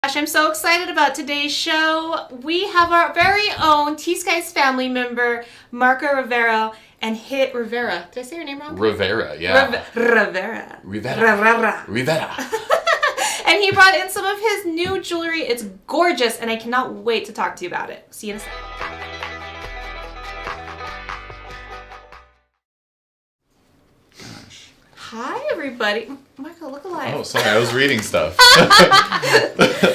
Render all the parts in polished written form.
Gosh, I'm so excited about today's show. We have our very own T.Skies family member, Marco Rivera, and Rivera. Did I say your name wrong? Rivera, yeah. Rivera. Rivera. And he brought in some of his new jewelry. It's gorgeous, and I cannot wait to talk to you about it. See you in a second. Hi, everybody. Michael, look alive. Oh, sorry, I was reading stuff.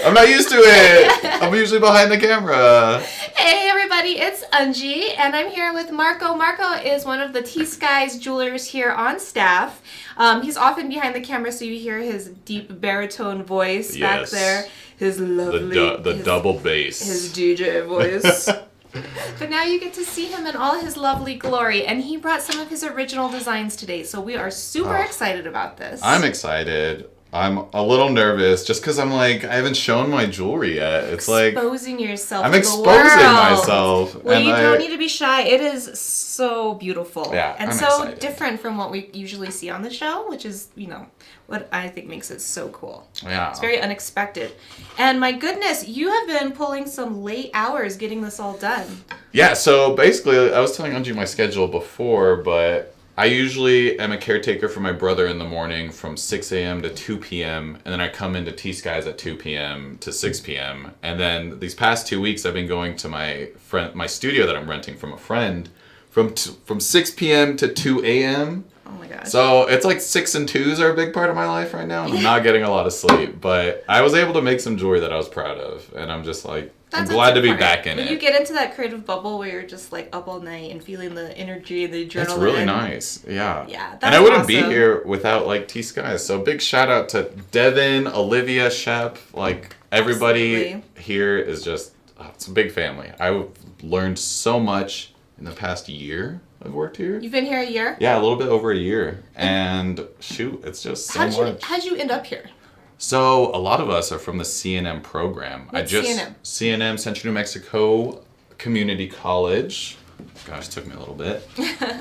I'm not used to it. I'm usually behind the camera. Hey, everybody, it's Unji, and I'm here with Marco. Marco is one of the T.Skies jewelers here on staff. He's often behind the camera, so you hear his deep baritone voice back there. His lovely... The double bass. His DJ voice. But now you get to see him in all his lovely glory, and he brought some of his original designs today, so we are super excited about this. I'm excited. I'm a little nervous just because I'm like, I haven't shown my jewelry yet. It's exposing yourself. I'm to exposing the world. myself. Well, you don't need to be shy. It is so beautiful. Yeah, and I'm so excited. different from what we usually see on the show, which is, what I think makes it so cool. Yeah. It's very unexpected. And my goodness, you have been pulling some late hours getting this all done. Yeah, so basically, I was telling Anji my schedule before, but I usually am a caretaker for my brother in the morning from 6 a.m. to 2 p.m. And then I come into T.Skies at 2 p.m. to 6 p.m. And then these past 2 weeks, I've been going to my studio that I'm renting from a friend from 6 p.m. to 2 a.m. Oh my gosh. So it's like 6 and 2s are a big part of my life right now. And I'm not getting a lot of sleep. But I was able to make some jewelry that I was proud of. And I'm just like, I'm glad to be back in it. You get into that creative bubble where you're just like up all night and feeling the energy and the adrenaline. It's really nice. Yeah. Yeah, that's and I wouldn't awesome. be here without like T.Skies. So big shout out to Devin, Olivia, Shep. Like everybody here is just, it's a big family. I've learned so much in the past year I've worked here. You've been here a year? Yeah, a little bit over a year. And shoot, it's just so much. How'd you end up here? So a lot of us are from the CNM program. What's CNM? CNM, Central New Mexico Community College. Gosh, it took me a little bit.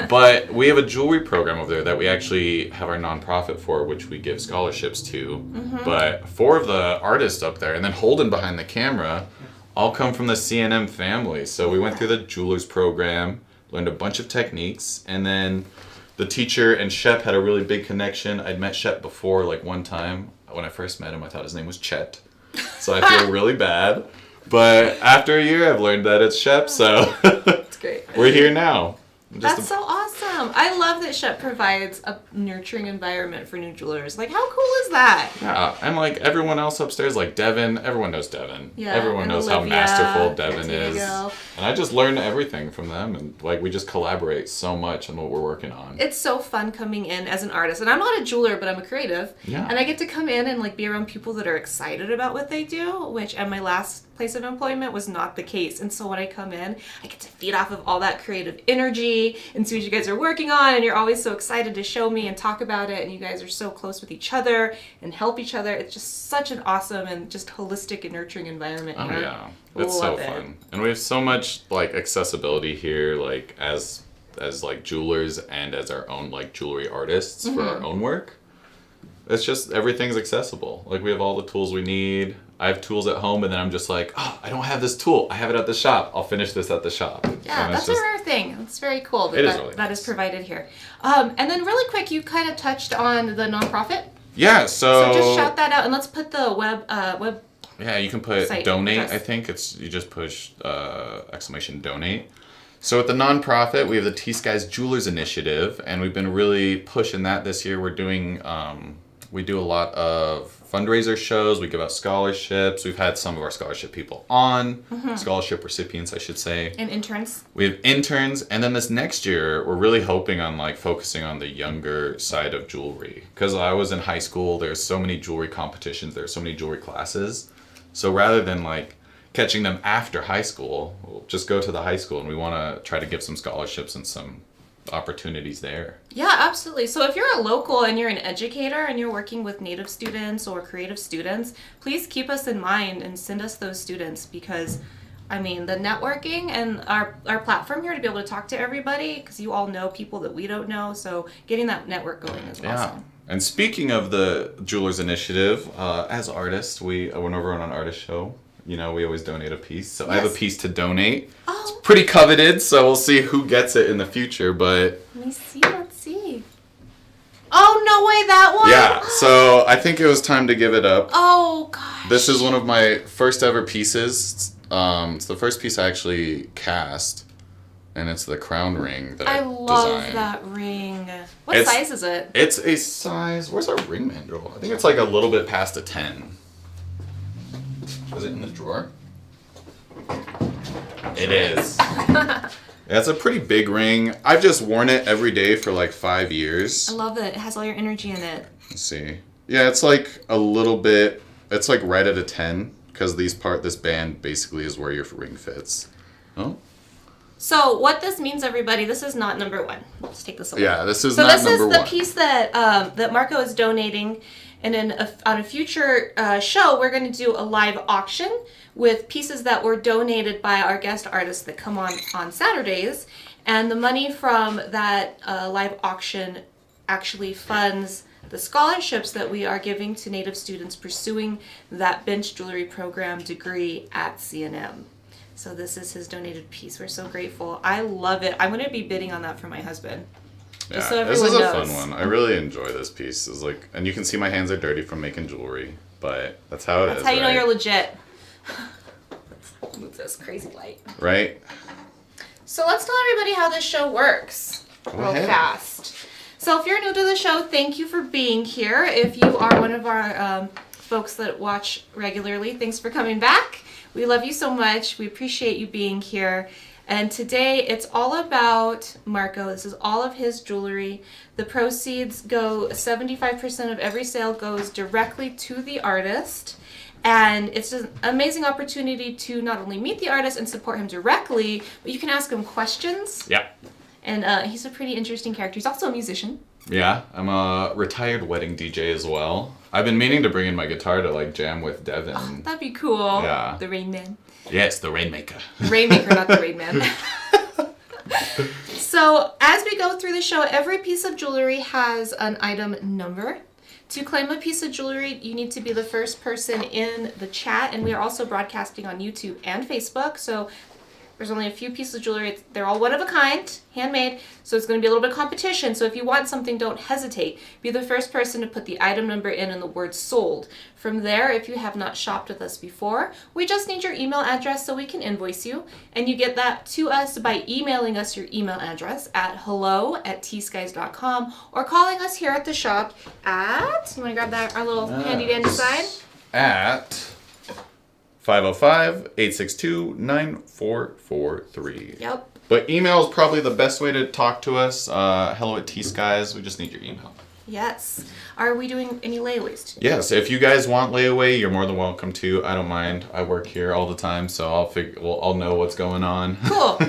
But we have a jewelry program over there that we actually have our nonprofit for, which we give scholarships to. Mm-hmm. But 4 of the artists up there, and then Holden behind the camera, all come from the CNM family. So we went through the jewelers program, learned a bunch of techniques, and then the teacher and Shep had a really big connection. I'd met Shep before, like one time. When I first met him, I thought his name was Chet. So I feel really bad. But after a year, I've learned that it's Shep, so That's great. We're here now. That's so awesome. I love that Shep provides a nurturing environment for new jewelers. Like, how cool is that? Yeah, and like everyone else upstairs, like Devin, everyone knows Devin. Yeah, everyone knows Olivia, how masterful Devin is. Diego. And I just learned everything from them, and like we just collaborate so much on what we're working on. It's so fun coming in as an artist. And I'm not a jeweler, but I'm a creative. Yeah. And I get to come in and like be around people that are excited about what they do, which at my last place of employment was not the case. And so when I come in, I get to feed off of all that creative energy and see what you guys are working on, and you're always so excited to show me and talk about it, and you guys are so close with each other and help each other. It's just such an awesome and just holistic and nurturing environment here. Oh yeah, it's so fun. And we have so much like accessibility here, like as like jewelers and as our own like jewelry artists for our own work. It's just everything's accessible. Like we have all the tools we need. I have tools at home, and then I'm just like, oh, I don't have this tool. I have it at the shop. I'll finish this at the shop. Yeah, that's a rare thing. It's very cool that really that is provided here. And then really quick, you kind of touched on the nonprofit. Yeah, so just shout that out, and let's put the web. Yeah, you can put site donate. address. I think you just push exclamation donate. So with the nonprofit, we have the T.Skies Jewelers Initiative, and we've been really pushing that this year. We're doing we do a lot of fundraiser shows. We give out scholarships. We've had some of our scholarship people on, scholarship recipients, I should say. And interns. We have interns, and then this next year, we're really hoping on like focusing on the younger side of jewelry. Because I was in high school, there's so many jewelry competitions, there's so many jewelry classes. So rather than like catching them after high school, we'll just go to the high school, and we want to try to give some scholarships and some opportunities there. Yeah, absolutely. So if you're a local and you're an educator and you're working with Native students or creative students, please keep us in mind and send us those students, because I mean, the networking and our platform here to be able to talk to everybody, because you all know people that we don't know, so getting that network going is awesome. And speaking of the Jewelers Initiative, as artists, we went over on an artist show. You know, we always donate a piece. So I have a piece to donate. Oh. It's pretty coveted, so we'll see who gets it in the future, but... Let me see, let's see. Oh, no way, that one? Yeah, so I think it was time to give it up. Oh, gosh. This is one of my first ever pieces. It's the first piece I actually cast. And it's the crown ring that I love designed. that ring. What size is it? It's a size... Where's our ring manual? I think it's like a little bit past a 10. Is it in the drawer? It is. Yeah, it's a pretty big ring. I've just worn it every day for like 5 years. I love it. It has all your energy in it. Let's see. Yeah, it's like a little bit... It's like right at a 10. Because this band basically is where your ring fits. Oh. So what this means, everybody, this is not number one. Let's take this away. Yeah, this is not number one. So this is the piece that that Marco is donating, and on a future show, we're going to do a live auction with pieces that were donated by our guest artists that come on Saturdays, and the money from that live auction actually funds the scholarships that we are giving to Native students pursuing that bench jewelry program degree at CNM. So this is his donated piece. We're so grateful. I love it. I'm going to be bidding on that for my husband. Yeah, Just so this everyone is a knows. fun one. I really enjoy this piece. It's like, and you can see my hands are dirty from making jewelry, but that's how it is. That's how you know right? you're legit. Let's move this crazy light. Right? So let's tell everybody how this show works real ahead. fast. So if you're new to the show, thank you for being here. If you are one of our folks that watch regularly, thanks for coming back. We love you so much. We appreciate you being here. And today it's all about Marco. This is all of his jewelry. The proceeds go, 75% of every sale goes directly to the artist. And it's an amazing opportunity to not only meet the artist and support him directly, but you can ask him questions. Yeah. And he's a pretty interesting character. He's also a musician. Yeah, I'm a retired wedding DJ as well. I've been meaning to bring in my guitar to like jam with Devin. Oh, that'd be cool. Yeah. The Rain Man. Yes, the Rainmaker. Rainmaker, not the Rain Man. So as we go through the show, every piece of jewelry has an item number. To claim a piece of jewelry, you need to be the first person in the chat, and we are also broadcasting on YouTube and Facebook. So there's only a few pieces of jewelry. They're all one of a kind, handmade, so it's going to be a little bit of competition. So if you want something, don't hesitate. Be the first person to put the item number in and the word sold. From there, if you have not shopped with us before, we just need your email address so we can invoice you. And you get that to us by emailing us your email address at hello@tskies.com or calling us here at the shop at, you want to grab that, our little handy dandy sign? At 505-862-9443. Yep. But email is probably the best way to talk to us. Hello at T.Skies. We just need your email. Yes. Are we doing any layaways today? Yes, if you guys want layaway, you're more than welcome to. I don't mind. I work here all the time, so I'll know what's going on. Cool.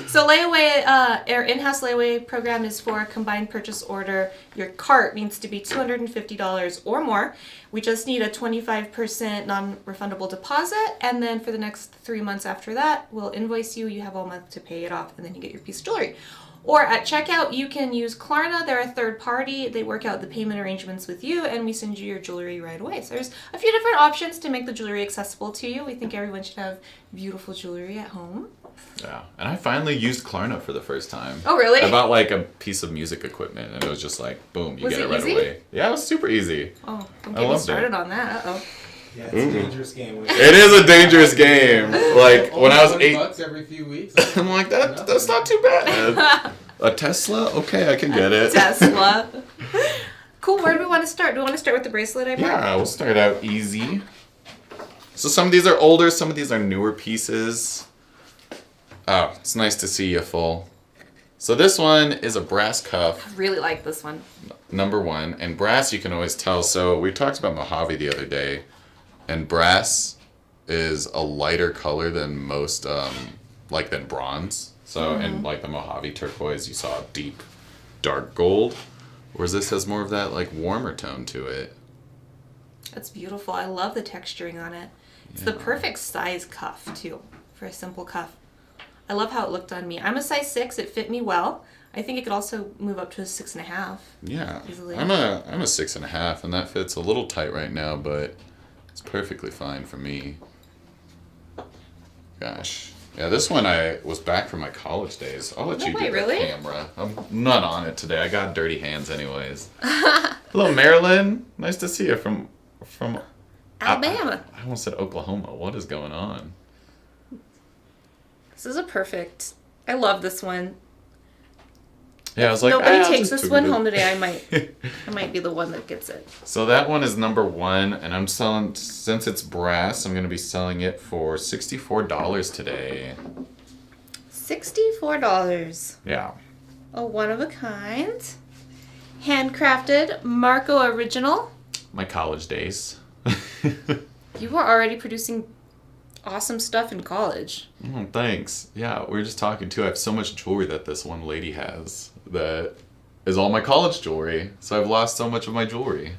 So layaway, our in-house layaway program is for a combined purchase order. Your cart needs to be $250 or more. We just need a 25% non-refundable deposit, and then for the next 3 months after that, we'll invoice you. You have all month to pay it off, and then you get your piece of jewelry. Or at checkout, you can use Klarna. They're a third party. They work out the payment arrangements with you, and we send you your jewelry right away. So there's a few different options to make the jewelry accessible to you. We think everyone should have beautiful jewelry at home. Yeah, and I finally used Klarna for the first time. Oh, really? I bought like a piece of music equipment, and it was just like, boom, you Was get it it right easy? away. Yeah, it was super easy. Oh, don't I get me loved started it. on that. Uh-oh. Yeah, it's a dangerous game. It is a dangerous game. Like when I was Only 8, $20 every few weeks. I'm like that's not too bad. A Tesla? Okay, I can get it. Tesla. Cool, where do we want to start? Do we want to start with the bracelet I brought? Yeah, we'll start out easy. So some of these are older, some of these are newer pieces. Oh, it's nice to see you full. So this one is a brass cuff, I really like this one. number 1. And brass you can always tell. So we talked about Mojave the other day. And brass is a lighter color than most, than bronze. So in like the Mojave turquoise, you saw a deep, dark gold. Whereas this has more of that like warmer tone to it. That's beautiful. I love the texturing on it. It's the perfect size cuff too for a simple cuff. I love how it looked on me. I'm a size 6. It fit me well. I think it could also move up to a 6.5. Yeah. Easily. I'm a 6.5, and that fits a little tight right now, but it's perfectly fine for me. Gosh. Yeah, this one I was back from my college days. I'll let No you way, get really? the camera. I'm not on it today. I got dirty hands anyways. Hello, Marilyn. Nice to see you from Alabama. I almost said Oklahoma. What is going on? This is a perfect. I love this one. Yeah, I was like, Nobody I'll takes just this do one it. home today. I might be the one that gets it. So that one is number 1, and I'm selling, since it's brass, I'm going to be selling it for $64 today. $64. Yeah. A one of a kind. Handcrafted Marco original. My college days. You were already producing awesome stuff in college. Oh, thanks. Yeah, we were just talking too. I have so much jewelry that this one lady has that is all my college jewelry. So I've lost so much of my jewelry.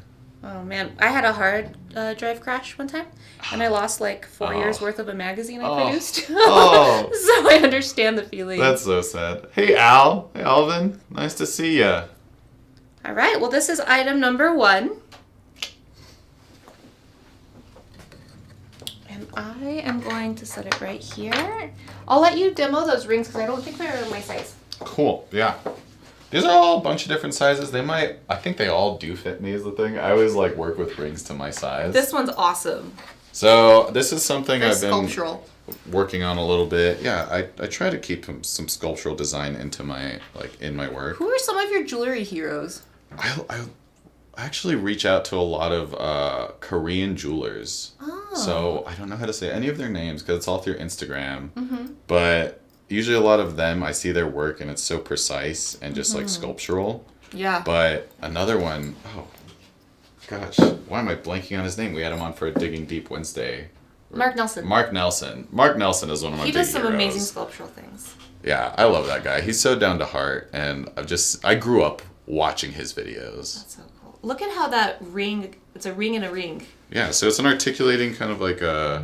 Oh man, I had a hard drive crash one time, and I lost like 4 years worth of a magazine I produced. Oh. So I understand the feeling. That's so sad. Hey, Al. Hey, Alvin. Nice to see ya. All right, well, this is item number 1. And I am going to set it right here. I'll let you demo those rings because I don't think they're my size. Cool. Yeah. These are all a bunch of different sizes. I think they all do fit me is the thing. I always like work with rings to my size. This one's awesome. So this is something Very I've been sculptural. working on a little bit. Yeah, I try to keep some sculptural design into my in my work. Who are some of your jewelry heroes? I actually reach out to a lot of Korean jewelers. Oh. So I don't know how to say any of their names because it's all through Instagram. Mm-hmm. But usually a lot of them, I see their work and it's so precise and just like sculptural. Yeah. But another one, oh gosh, why am I blanking on his name? We had him on for a Digging Deep Wednesday. Mark Nelson. Mark Nelson. Mark Nelson is one of my big He does some heroes. amazing sculptural things. Yeah, I love that guy. He's so down to heart, and I grew up watching his videos. That's so cool. Look at how that ring, it's a ring in a ring. Yeah, so it's an articulating kind of like a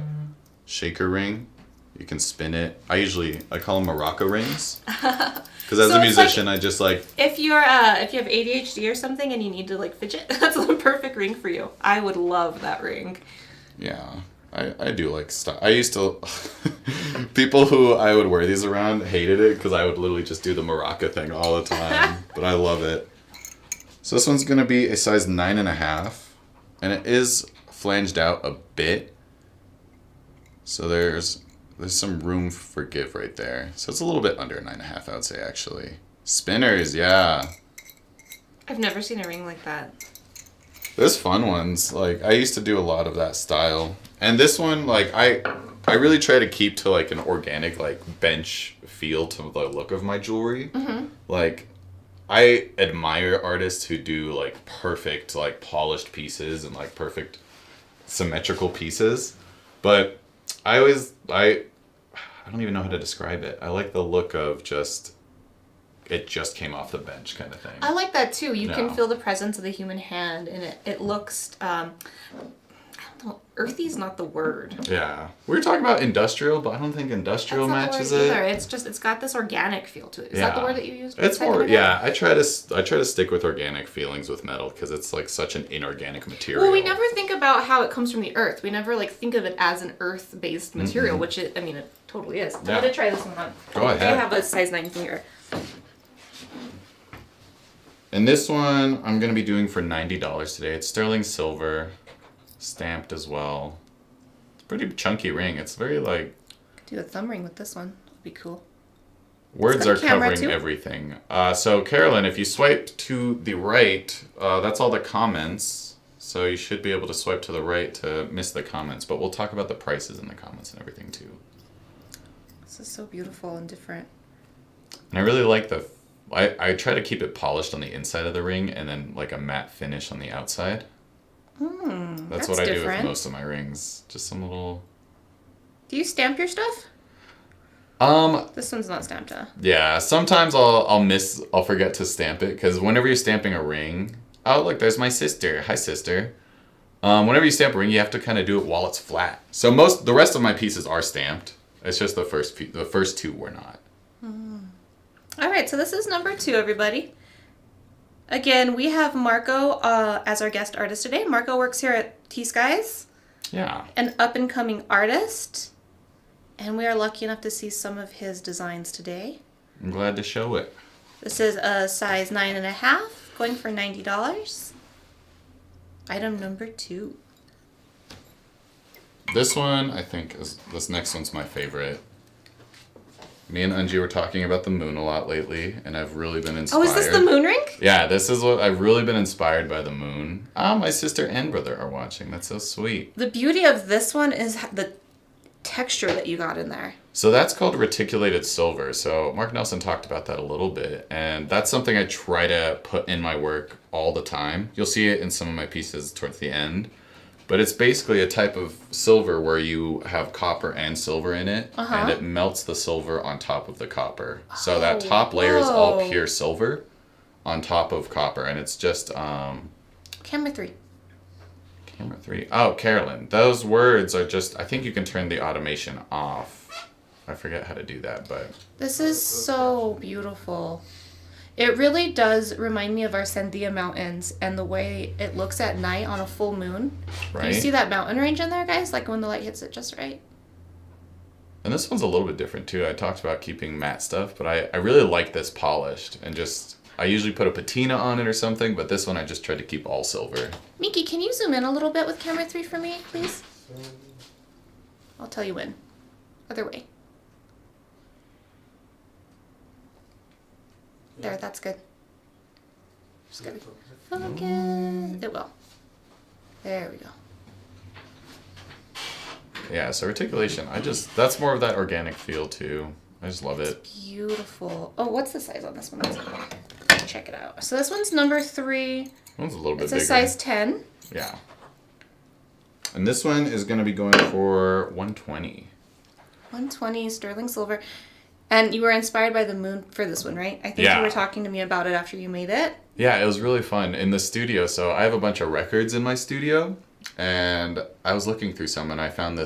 shaker ring. You can spin it. I call them Morocco rings. Because as So a it's like- musician, I just like... If you have ADHD or something and you need to like fidget, that's the perfect ring for you. I would love that ring. Yeah, I do like stuff. I used to... People who I would wear these around hated it because I would literally just do the maraca thing all the time. But I love it. So this one's going to be a size 9.5. And it is flanged out a bit. So there's some room for give right there. So it's a little bit under 9.5, I would say, actually. Spinners, yeah. I've never seen a ring like that. There's fun ones. Like, I used to do a lot of that style. And this one, like, I really try to keep to, like, an organic, like, bench feel to the look of my jewelry. Mm-hmm. Like, I admire artists who do, like, perfect, like, polished pieces and, like, perfect symmetrical pieces. But I don't even know how to describe it. I like the look of it just came off the bench kind of thing. I like that too. You can No. feel the presence of the human hand, and it looks. I don't know. Earthy is not the word. Yeah. We were talking about industrial, but I don't think industrial That's not matches the word it. either. It's got this organic feel to it. Is that the word that you used? It's a second more, ago? yeah. I try to stick with organic feelings with metal because it's like such an inorganic material. Well, we never think about how it comes from the earth. We never like think of it as an earth-based material, which it totally is. I'm Yeah. gonna try this one on. Go ahead. I have a size 9 finger. And this one I'm gonna be doing for $90 today. It's sterling silver, stamped as well. It's a pretty chunky ring. It's very like Do a thumb ring with this one. It'd be cool. words got are a camera, covering too? everything. So Carolyn, if you swipe to the right, that's all the comments. So you should be able to swipe to the right to miss the comments. But we'll talk about the prices in the comments and everything too. This is so beautiful and different. And I really like I try to keep it polished on the inside of the ring and then like a matte finish on the outside. That's what I do with different. most of my rings. Just some little... Do you stamp your stuff? This one's not stamped, huh? Yeah, sometimes I'll forget to stamp it because whenever you're stamping a ring... Oh, look, there's my sister. Hi, sister. Whenever you stamp a ring, you have to kind of do it while it's flat. So the rest of my pieces are stamped. It's just the first two were not. All right, so this is number 2, everybody. Again, we have Marco as our guest artist today. Marco works here at T.Skies, Yeah. an up-and-coming artist, and we are lucky enough to see some of his designs today. I'm glad to show it. This is a size 9.5, going for $90. Item number 2. This one, I think, this next one's my favorite. Me and Unji were talking about the moon a lot lately, and I've really been inspired. Oh, is this the moon ring? Yeah, this is what I've really been inspired by the moon. My sister and brother are watching. That's so sweet. The beauty of this one is the texture that you got in there. So that's called reticulated silver. So Mark Nelson talked about that a little bit, and that's something I try to put in my work all the time. You'll see it in some of my pieces towards the end. But it's basically a type of silver where you have copper and silver in it, and it melts the silver on top of the copper. So that top layer is all pure silver on top of copper, and it's just... Camera 3. Camera 3. Oh, Carolyn, those words are just... I think you can turn the automation off. I forget how to do that, but... This is so beautiful. It really does remind me of our Cynthia Mountains and the way it looks at night on a full moon. Right. Do you see that mountain range in there, guys? Like when the light hits it just right. And this one's a little bit different, too. I talked about keeping matte stuff, but I really like this polished. And just... I usually put a patina on it or something, but this one I just tried to keep all silver. Miki, can you zoom in a little bit with camera 3 for me, please? I'll tell you when. Other way. There, that's good. Just gotta focus. It will. There we go. Yeah, so reticulation, that's more of that organic feel too. I just love it. Beautiful. Oh, what's the size on this one? Check it out. So this one's number 3. One's a little bit It's bigger. a size 10. Yeah. And this one is going to be going for 120. 120 sterling silver. And you were inspired by the moon for this one, right? I think you were talking to me about it after you made it. Yeah, it was really fun in the studio. So I have a bunch of records in my studio, and I was looking through some, and I found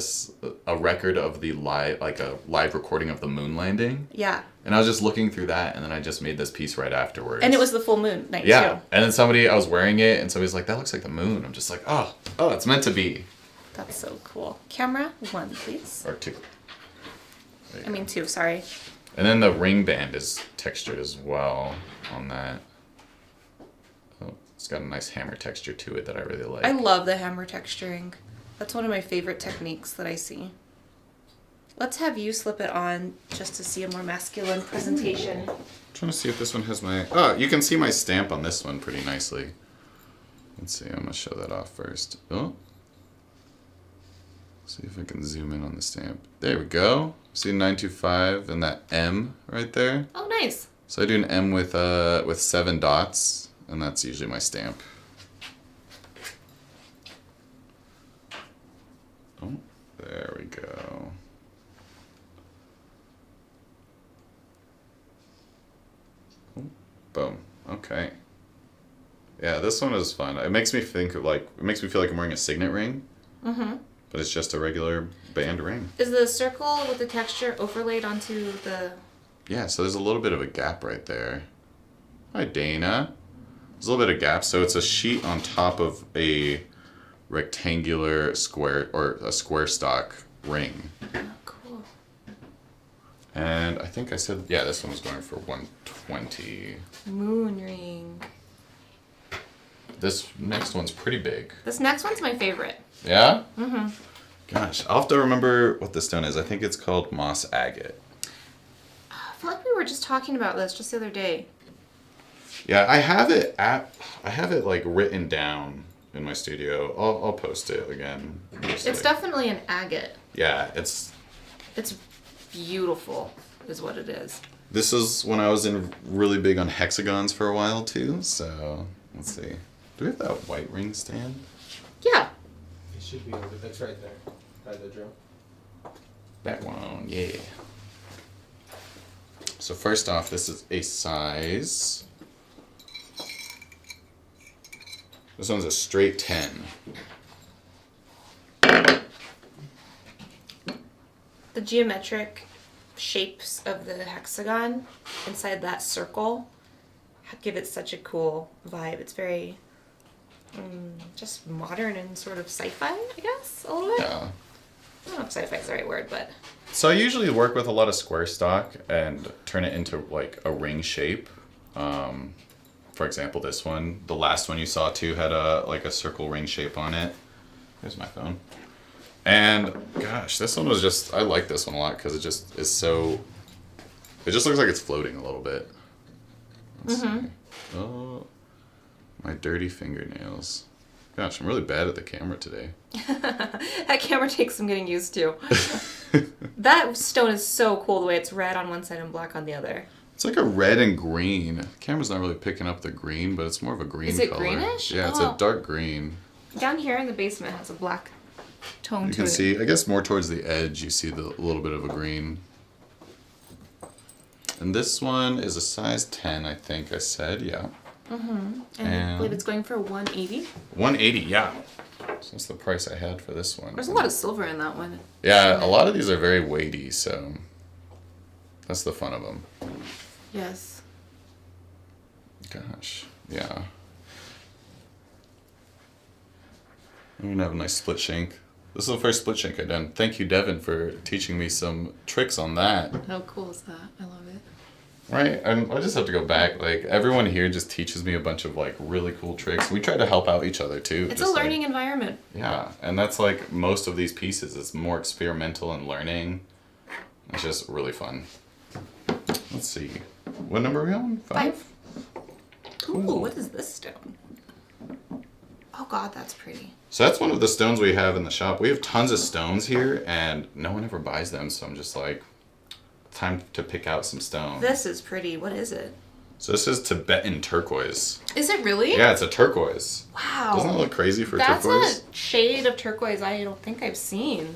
a record of the live recording of the moon landing. Yeah. And I was just looking through that, and then I just made this piece right afterwards. And it was the full moon night, yeah. too. And then I was wearing it, and somebody's like, that looks like the moon. I'm just like, oh, it's meant to be. That's so cool. Camera 1, please. Or 2. 2, sorry. And then the ring band is textured as well on that. Oh, it's got a nice hammer texture to it that I really like. I love the hammer texturing. That's one of my favorite techniques that I see. Let's have you slip it on just to see a more masculine presentation. I'm trying to see if this one has my... Oh, you can see my stamp on this one pretty nicely. Let's see, I'm going to show that off first. Oh. See if I can zoom in on the stamp. There we go. See 925 and that M right there? Oh, nice. So I do an M with 7 dots, and that's usually my stamp. Oh, there we go. Oh, boom. Okay. Yeah, this one is fun. It makes me feel like I'm wearing a signet ring. Mm-hmm. But it's just a regular band ring. Is the circle with the texture overlaid onto the... Yeah, so there's a little bit of a gap right there. Hi, Dana. There's a little bit of gap, so it's a sheet on top of a rectangular square, or a square stock ring. Oh, cool. And I think I said, yeah, this one was going for 120. Moon ring. This next one's pretty big. This next one's my favorite. Yeah? Mm-hmm. Gosh, I'll have to remember what this stone is. I think it's called moss agate. I feel like we were just talking about this just the other day. Yeah, I have it like written down in my studio. I'll post it again. It's definitely an agate. Yeah, it's beautiful, is what it is. This is when I was really big on hexagons for a while too. So let's see. Do we have that white ring stand? Yeah. It should be over there. It's right there, by the drum. That one, yeah. So first off, this is a size. This one's a straight 10. the geometric shapes of the hexagon inside that circle give it such a cool vibe. It's very just modern and sort of sci-fi, I guess, a little bit. Yeah. I don't know if sci-fi is the right word, but... So I usually work with a lot of square stock and turn it into like a ring shape. For example, this one, the last one you saw too, had a circle ring shape on it. Here's my phone. And gosh, this one was just, I like this one a lot because it just is so, it just looks like it's floating a little bit. Let's see. Oh, my dirty fingernails. Gosh, I'm really bad at the camera today. That camera takes some getting used to. That stone is so cool the way it's red on one side and black on the other. It's like a red and green. The camera's not really picking up the green, but it's more of a green color. Is it greenish? Yeah, it's a dark green. Down here in the basement has a black tone to it. You can see, I guess more towards the edge, you see the little bit of a green. And this one is a size 10, I think I said, yeah. And I believe it's going for 180. 180, yeah. So that's the price I had for this one. There's a lot of silver in that one. Yeah, a lot of these are very weighty, so that's the fun of them. Yes. Gosh, yeah. I'm gonna have a nice split shank. This is the first split shank I've done. Thank you, Devin, for teaching me some tricks on that. How cool is that? I love it. Right, I just have to go back. Like, everyone here just teaches me a bunch of, like, really cool tricks. We try to help out each other, too. It's just, a learning like, environment. yeah, and that's, like, most of these pieces. It's more experimental and learning. It's just really fun. Let's see. What number are we on? 5? Cool. Ooh, what is this stone? Oh, God, that's pretty. So that's one of the stones we have in the shop. We have tons of stones here, and no one ever buys them, so I'm just like, time to pick out some stones. This is pretty. What is it? So this is Tibetan Turquoise. Is it really? Yeah, it's a turquoise. Wow. Doesn't that look crazy for That's turquoise? a shade of turquoise I don't think I've seen.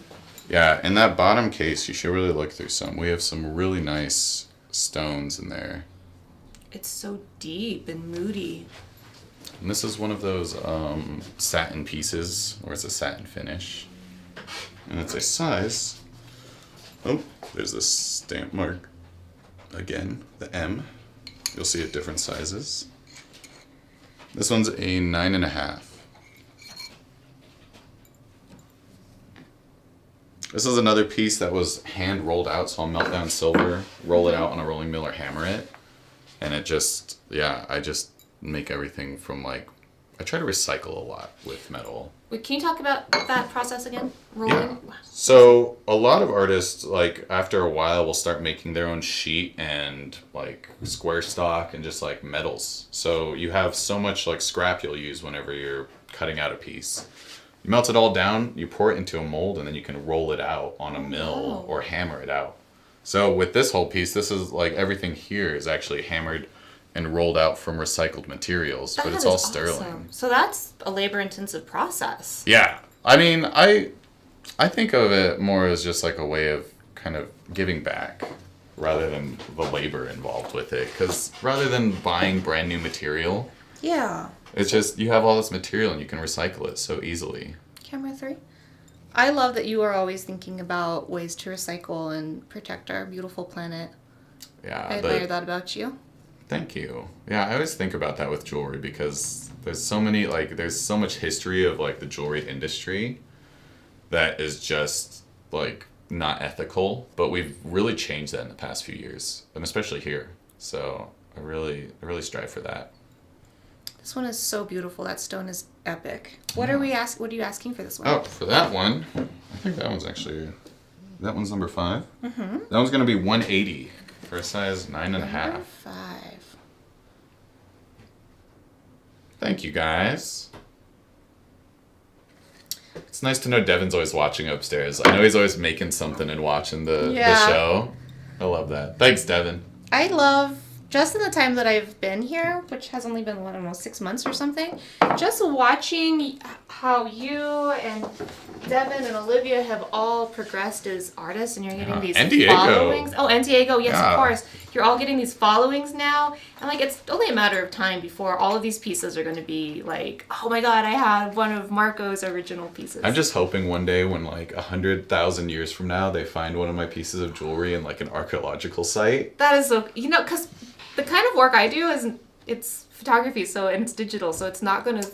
Yeah, in that bottom case, you should really look through some. We have some really nice stones in there. It's so deep and moody. And this is one of those satin pieces, or it's a satin finish. And it's a size... Oh, there's this stamp mark. Again, the M. You'll see it different sizes. This one's a 9.5. This is another piece that was hand rolled out, so I'll melt down silver, roll it out on a rolling mill or hammer it. And it just, yeah, I just make everything from like, I try to recycle a lot with metal. Wait, can you talk about that process again? Rolling? Yeah. So a lot of artists, like after a while, will start making their own sheet and like square stock and just like metals. So you have so much like scrap you'll use whenever you're cutting out a piece. You melt it all down, you pour it into a mold, and then you can roll it out on a mill or hammer it out. So with this whole piece, this is like everything here is actually hammered and rolled out from recycled materials, but it's all sterling. Awesome. So that's a labor-intensive process. Yeah. I mean, I think of it more as just like a way of kind of giving back rather than the labor involved with it. Because rather than buying brand new material, Yeah. it's just you have all this material and you can recycle it so easily. Camera 3. I love that you are always thinking about ways to recycle and protect our beautiful planet. Yeah. I admire that about you. Thank you. Yeah, I always think about that with jewelry because there's so many, like, there's so much history of, like, the jewelry industry that is just, like, not ethical, but we've really changed that in the past few years, and especially here. So I really strive for that. This one is so beautiful. That stone is epic. What are you asking for this one? Oh, for that one, I think that one's actually, that one's number 5. Mm-hmm. That one's going to be 180 for a size 9.5. Number 5. Thank you, guys. It's nice to know Devin's always watching upstairs. I know he's always making something and watching the show. I love that. Thanks, Devin. I love just in the time that I've been here, which has only been, I don't know, 6 months or something, just watching how you and Devin and Olivia have all progressed as artists, and you're getting these and Diego. followings. Oh, and Diego, yes, Yeah. of course. You're all getting these followings now, and like it's only a matter of time before all of these pieces are going to be like, oh my god, I have one of Marco's original pieces. I'm just hoping one day when like 100,000 years from now they find one of my pieces of jewelry in like an archaeological site. That is so, because the kind of work I do is, it's photography, and it's digital, so it's not going to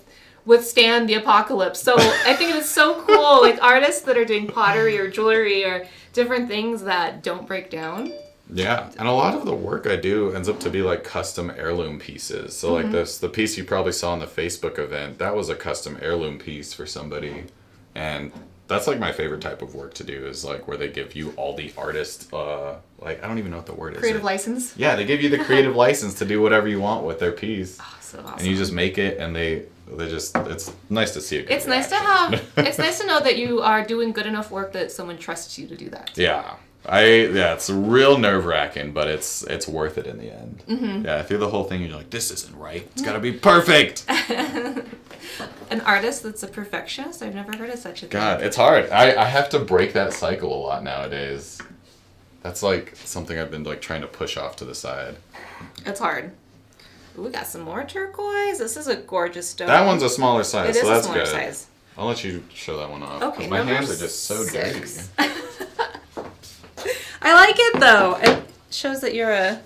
withstand the apocalypse. So I think it's so cool, like artists that are doing pottery or jewelry or different things that don't break down. Yeah, and a lot of the work I do ends up to be like custom heirloom pieces. So like the piece you probably saw in the Facebook event, that was a custom heirloom piece for somebody. And that's like my favorite type of work to do, is like where they give you all the artist, like I don't even know what the word is. Creative license. Yeah, they give you the creative license to do whatever you want with their piece. Oh, so awesome. And you just make it, and they just, it's nice to see a good It's nice to reaction. it's nice to know that you are doing good enough work that someone trusts you to do that. Yeah. It's real nerve-wracking, but it's worth it in the end. Mm-hmm. Yeah, through the whole thing, you're like, this isn't right. It's got to be perfect. An artist that's a perfectionist? I've never heard of such a thing. God, it's hard. I have to break that cycle a lot nowadays. That's like something I've been like trying to push off to the side. It's hard. Ooh, we got some more turquoise. This is a gorgeous stone. That one's a smaller size, It so is that's a smaller good. size. I'll let you show that one off. 'Cause Okay, my number hands are just so 6. dirty. I like it though. It shows that you're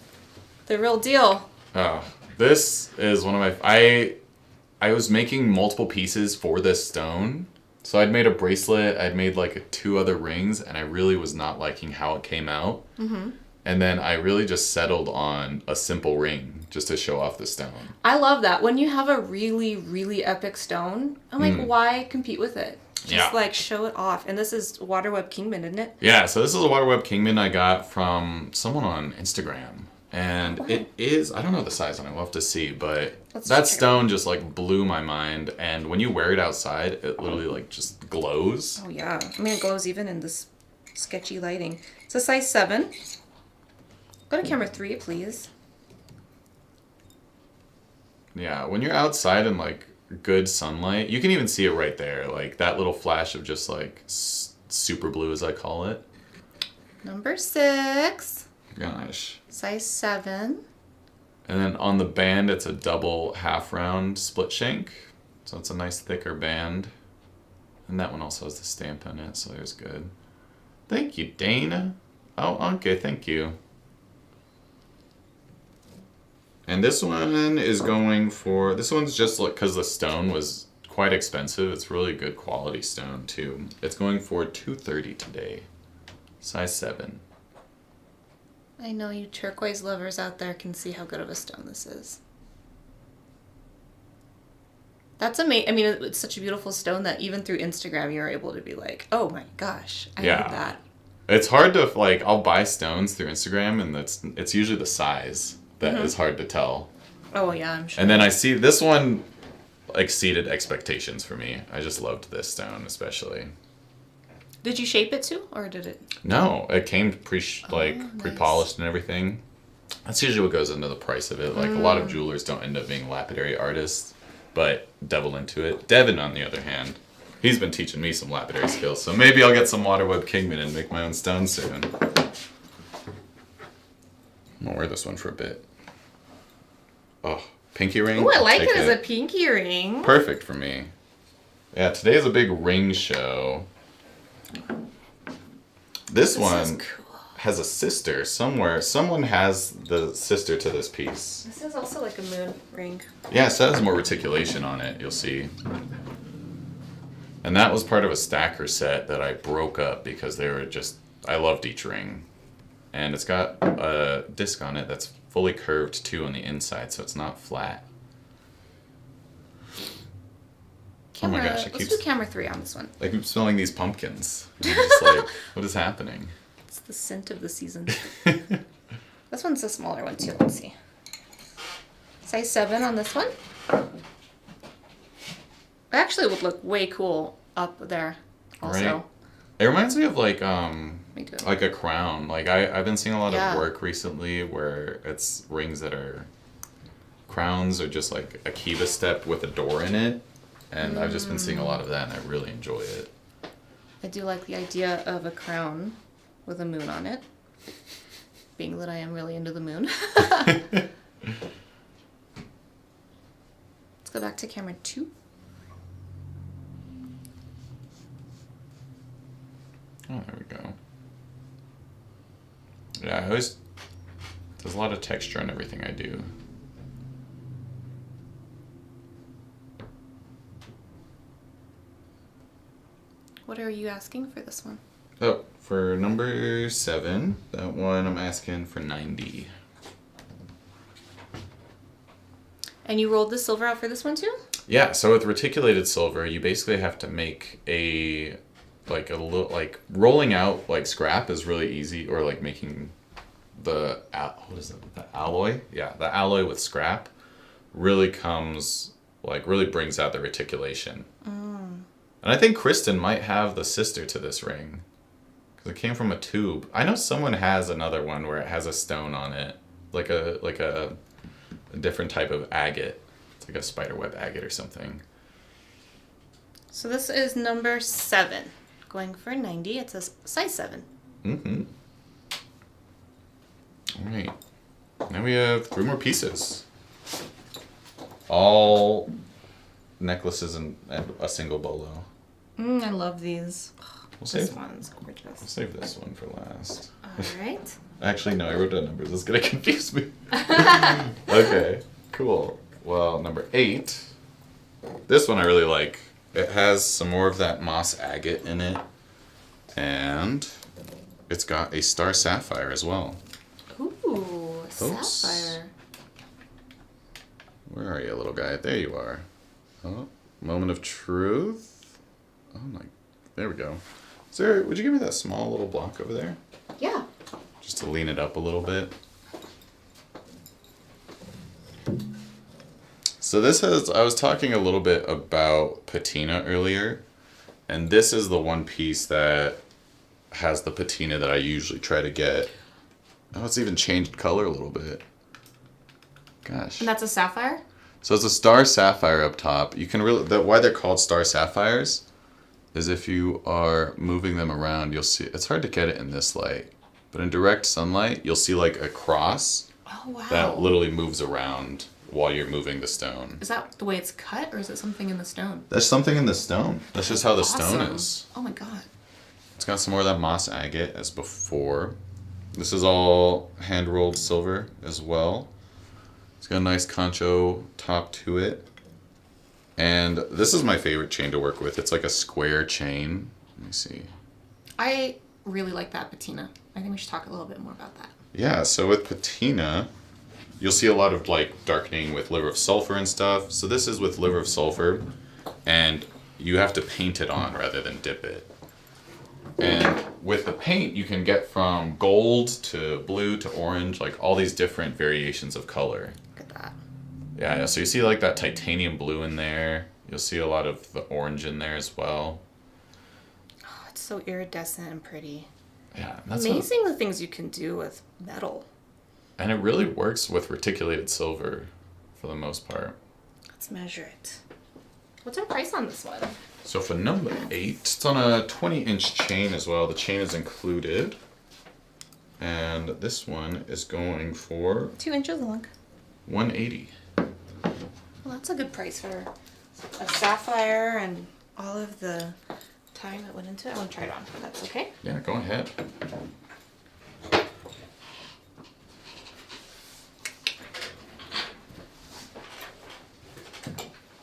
the real deal. Oh, this is one of my... I was making multiple pieces for this stone. So I'd made a bracelet, I'd made like 2 other rings, and I really was not liking how it came out. Mm-hmm. And then I really just settled on a simple ring just to show off the stone. I love that. When you have a really, really epic stone, I'm like, why compete with it? Just like show it off. And this is Waterweb Kingman, isn't it? Yeah, so this is a Waterweb Kingman I got from someone on Instagram. And it is, I don't know the size on it, we'll have to see, but that stone just like blew my mind. And when you wear it outside, it literally like just glows. Oh yeah. I mean, it glows even in this sketchy lighting. It's a size 7. Go to camera 3, please. Yeah, when you're outside in like good sunlight, you can even see it right there. Like that little flash of just like super blue, as I call it. Number 6. Gosh. Size 7. And then on the band, it's a double half round split shank. So it's a nice thicker band. And that one also has the stamp on it, so there's good. Thank you, Dana. Oh, okay, thank you. And this one is going for, this one's just like, because the stone was quite expensive. It's really good quality stone too. It's going for $230 today. Size 7. I know you turquoise lovers out there can see how good of a stone this is. That's amazing. I mean, it's such a beautiful stone that even through Instagram you're able to be like, oh my gosh, I need that. It's hard to, like, I'll buy stones through Instagram, and it's usually the size that is hard to tell. Oh yeah, I'm sure. And then I see this one exceeded expectations for me. I just loved this stone especially. Did you shape it too, or did it? No, it came pre-polished and everything. That's usually what goes into the price of it. Like a lot of jewelers don't end up being lapidary artists, but devil into it. Devin, on the other hand, he's been teaching me some lapidary skills, so maybe I'll get some Waterweb Kingman and make my own stones soon. I'm gonna wear this one for a bit. Oh, pinky ring. Oh, I like Take it as a pinky ring. Perfect for me. Yeah, today is a big ring show. This one is cool. has a sister somewhere. Someone has the sister to this piece. This is also like a moon ring. Yeah, so it has more reticulation on it, you'll see. And that was part of a stacker set that I broke up because they were just, I loved each ring. And it's got a disc on it that's fully curved too on the inside, so it's not flat. Camera, oh my gosh, let's do camera 3 on this one. I keep smelling these pumpkins. I'm just like, what is happening? It's the scent of the season. This one's a smaller one too, let's see. Size 7 on this one. It actually would look way cool up there also. Right? It reminds me of like, Me too. Like a crown. Like I've been seeing a lot Yeah. of work recently where it's rings that are crowns or just like a kiva step with a door in it. And I've just been seeing a lot of that and I really enjoy it. I do like the idea of a crown with a moon on it. Being that I am really into the moon. Let's go back to camera 2. Oh, there we go. Yeah, there's a lot of texture in everything I do. What are you asking for this one? Oh, for number 7, that one I'm asking for 90. And you rolled the silver out for this one too? Yeah, so with reticulated silver, you basically have to make rolling out like scrap is really easy, or like making the alloy? Yeah, the alloy with scrap really really brings out the reticulation. And I think Kristen might have the sister to this ring. Because it came from a tube. I know someone has another one where it has a stone on it. Like a different type of agate. It's like a spiderweb agate or something. So this is number 7. Going for 90. It's a size 7. Mm-hmm. Alright. Now we have 3 more pieces. All necklaces and a single bolo. I love these. We'll This save, one's we'll gorgeous. save this one for last. Alright. Actually, no, I wrote down numbers. It's going to confuse me. Okay, cool. Well, number 8. This one I really like. It has some more of that moss agate in it. And it's got a star sapphire as well. Ooh, sapphire. Where are you, little guy? There you are. Oh, moment of truth. Oh my, there we go. Would you give me that small little block over there? Yeah. Just to lean it up a little bit. So I was talking a little bit about patina earlier, and this is the one piece that has the patina that I usually try to get. Oh, it's even changed color a little bit. Gosh. And that's a sapphire? So it's a star sapphire up top. You can why they're called star sapphires is if you are moving them around, you'll see, it's hard to get it in this light, but in direct sunlight, you'll see like a cross that literally moves around while you're moving the stone. Is that the way it's cut, or is it something in the stone? There's something in the stone. That's just how the stone Awesome. is. Oh my god. It's got some more of that moss agate as before. This is all hand-rolled silver as well. It's got a nice concho top to it. And this is my favorite chain to work with. It's like a square chain. Let me see. I really like that patina. I think we should talk a little bit more about that. Yeah, so with patina, you'll see a lot of like darkening with liver of sulfur and stuff. So this is with liver of sulfur, and you have to paint it on rather than dip it. And with the paint, you can get from gold to blue to orange, like all these different variations of color. Look at that. Yeah, so you see like that titanium blue in there. You'll see a lot of the orange in there as well. Oh, it's so iridescent and pretty. Yeah, that's Amazing the things you can do with metal. And it really works with reticulated silver for the most part. Let's measure it. What's our price on this one? So for number 8, it's on a 20-inch chain as well. The chain is included. And this one is going for 2 inches long. $180. Well, that's a good price for a sapphire and all of the time that went into it. I want to try it on, if that's okay. Yeah, go ahead.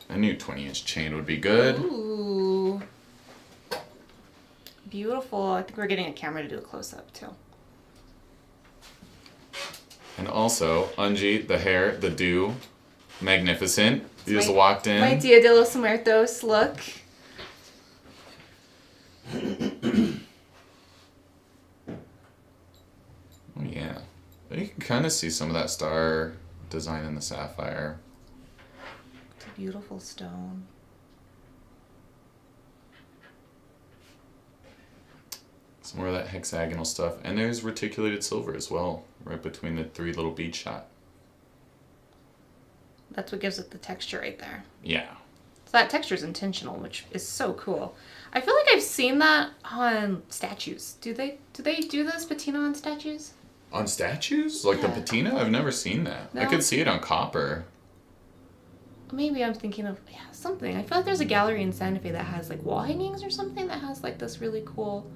I knew 20-inch chain would be good. Ooh. Beautiful. I think we're getting a camera to do a close-up, too. And also, Unji, the hair, the dew, magnificent. You just my- walked in. My Dia de los Muertos look. Oh yeah. You can kind of see some of that star design in the sapphire. It's a beautiful stone. Some more of that hexagonal stuff. And there's reticulated silver as well, right between the 3 little bead shot. That's what gives it the texture right there. Yeah. So that texture is intentional, which is so cool. I feel like I've seen that on statues. Do they do this patina on statues? On statues? Like the patina? I've never seen that. No? I could see it on copper. Maybe I'm thinking of something. I feel like there's a gallery in Santa Fe that has like wall hangings or something that has like this really cool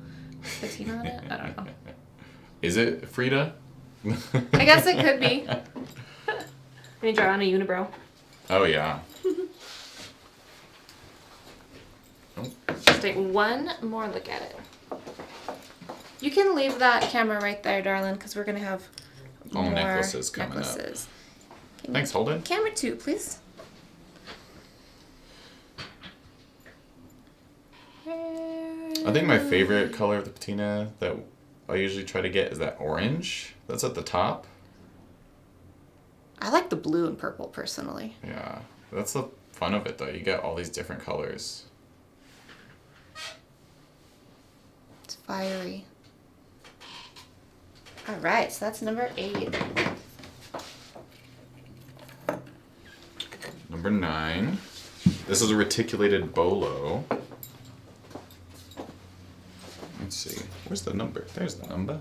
patina on it. I don't know. Is it Frida? I guess it could be. Let me draw on a unibrow. Oh, yeah. Just take one more look at it. You can leave that camera right there, darling, because we're going to have more necklaces coming up. Thanks, Holden. Camera 2, please. I think my favorite color of the patina that I usually try to get is that orange that's at the top. I like the blue and purple, personally. Yeah, that's the fun of it, though. You get all these different colors. It's fiery. All right, so that's number 8. Number 9. This is a reticulated bolo. Let's see. Where's the number? There's the number.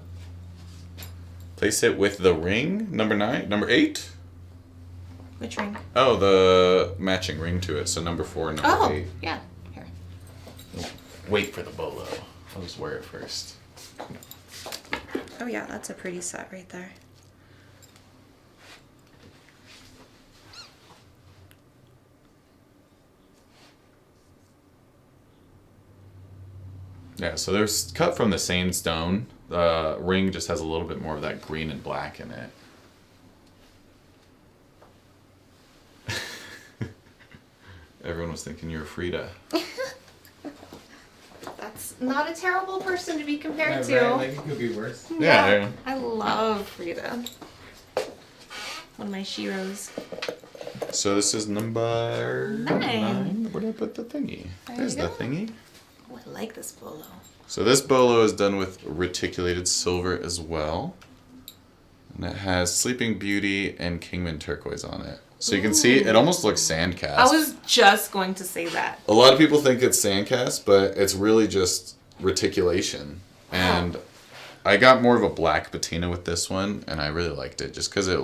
Place it with the ring. Number 9. Number 8? Which ring? Oh, the matching ring to it. So number 4 and number 8. Yeah. Here. Wait for the bolo. I'll just wear it first. Oh, yeah, that's a pretty set right there. Yeah, so they're cut from the same stone. The ring just has a little bit more of that green and black in it. Everyone was thinking you were Frida. That's not a terrible person to be compared to. Right, like it could be worse. Yeah. I love Frida. One of my sheroes. So this is number 9. Where did I put the thingy? There There's you the go. thingy. Oh, I like this bolo. So this bolo is done with reticulated silver as well. And it has Sleeping Beauty and Kingman Turquoise on it. So you can see it almost looks sandcast. I was just going to say that. A lot of people think it's sandcast, but it's really just reticulation. And I got more of a black patina with this one, and I really liked it just because it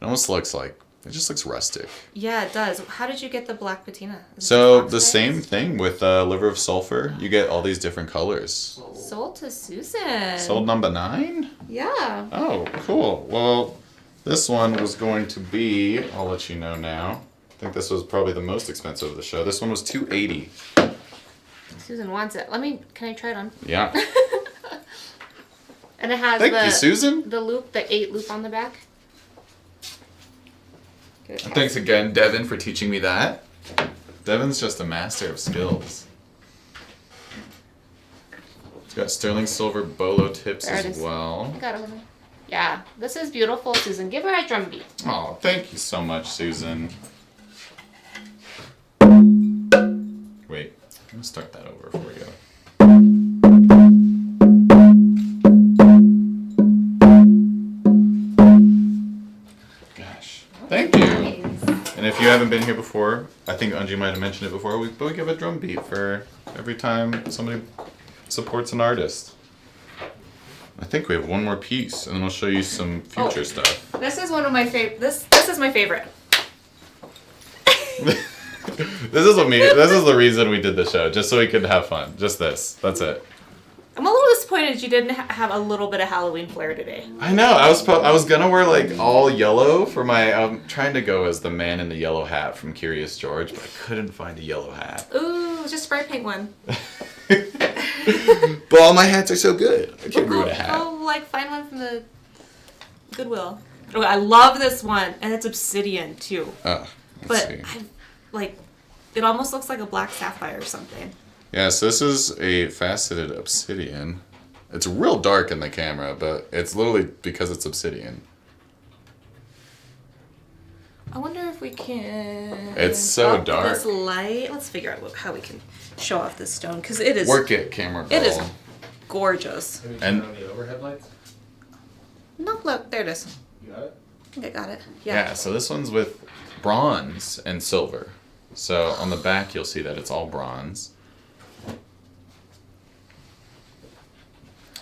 almost looks like, it just looks rustic. Yeah, it does. How did you get the black patina? Is it So just the oxidized? same thing with liver of sulfur. You get all these different colors. Sold to Susan. Sold number 9? Yeah. Oh, cool. Well, this one was going to be, I'll let you know now. I think this was probably the most expensive of the show. This one was $280. Susan wants it. Can I try it on? Yeah. And it has Thank you, Susan. the loop, the 8 loop on the back. Good. Thanks again, Devin, for teaching me that. Devin's just a master of skills. It's got sterling silver bolo tips There it as is. well. I got it. Yeah, this is beautiful, Susan. Give her a drum beat. Oh, thank you so much, Susan. Wait, I'm gonna start that over for you. Gosh, thank you. Nice. And if you haven't been here before, I think Anji might have mentioned it before, but we give a drum beat for every time somebody supports an artist. I think we have one more piece, and then I'll show you some future stuff. This is one of my favorite. This is my favorite. This is the reason we did the show, just so we could have fun. Just this. That's it. I'm a little disappointed you didn't have a little bit of Halloween flair today. I know. I was gonna wear like all yellow for my. I'm trying to go as the man in the yellow hat from Curious George, but I couldn't find a yellow hat. Ooh, just spray paint one. But all my hats are so good. I can't ruin a hat. Find one from the Goodwill. Oh, I love this one, and it's obsidian too. Oh, let's But see. it almost looks like a black sapphire or something. Yeah, so this is a faceted obsidian. It's real dark in the camera, but it's literally because it's obsidian. I wonder if we can. It's so up dark. This light. Let's figure out how we can show off this stone because it is. Work it, camera girl. It is gorgeous. Can we And- turn on the overhead lights? No, look, there it is. You got it? I think I got it. Yeah, so this one's with bronze and silver. So on the back, you'll see that it's all bronze.